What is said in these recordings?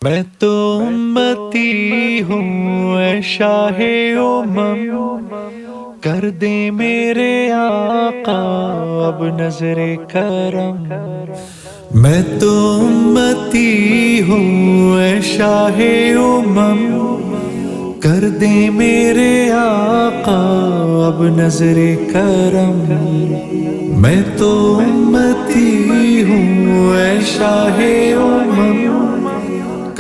میں تو امتی ہوں اے شاہ امم، کر دے میرے آقا اب نظر کرم۔ میں تو امتی ہوں اے شاہ امم، کر دے میرے آقا اب نظر کرم۔ میں تو امتی ہوں اے شاہ امم،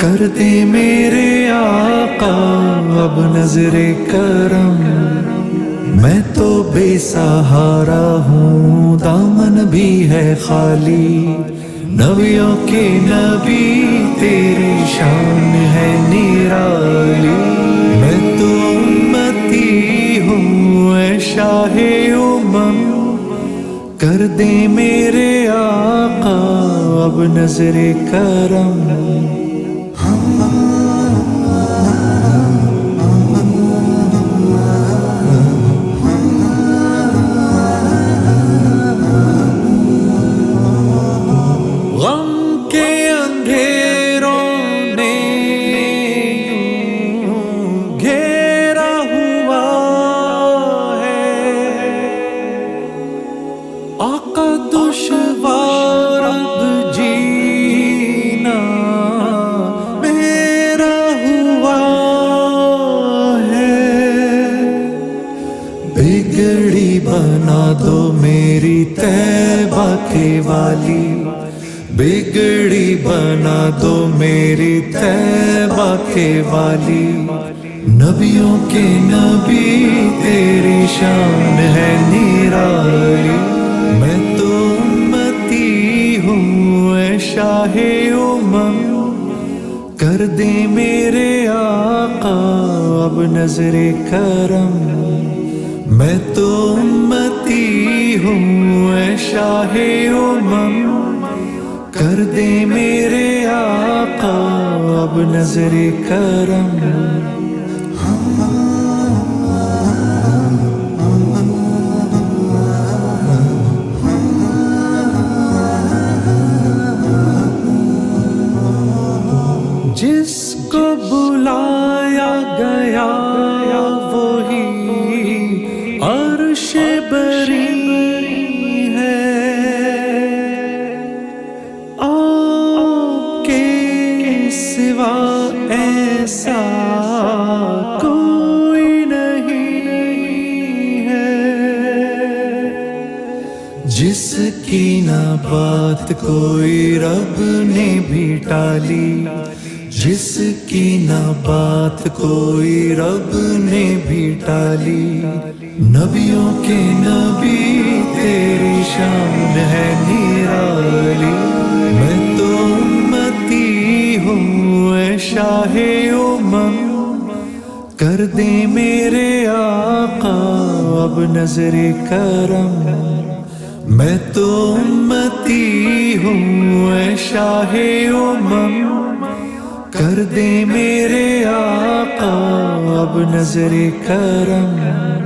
کر دے میرے آقا اب نظر کرم۔ میں تو بے سہارا ہوں، دامن بھی ہے خالی، نبیوں کے نبی تیری شان ہے نرالی۔ میں تو امتی ہوں اے شاہ امم، کر دے میرے آقا اب نظر کرم۔ غم کے اندھیروں نے یوں گھیرا ہوا ہے، آقا دشوار اب جینا میرا ہوا ہے۔ بگڑی بنا دو میری طیبہ کے والی، بگڑی بنا دو میری طیبہ کے والی، نبیوں کے نبی تیری شان ہے نرالی۔ میں تو امتی ہوں اے شاہ امم، کر دے میرے آقا اب نظر کرم۔ میں تو امتی ہوں اے شاہ امم، کر دے میرے آقا اب نظر کرم۔ جس کو بلایا گیا وہی عرش بری سوا ایسا کوئی نہیں ہے، جس کی نہ بات کوئی رب نے بھی ٹالی، جس کی نہ بات کوئی رب نے بھی ٹالی، نبیوں کے نبی تیری شان ہے نرالی۔ میں تو امتی ہوں اے شاہ امم، کر دے میرے آقا اب نظر کرم۔ میں تو امتی ہوں اے شاہ امم، کر دے میرے آقا اب نظر کرم۔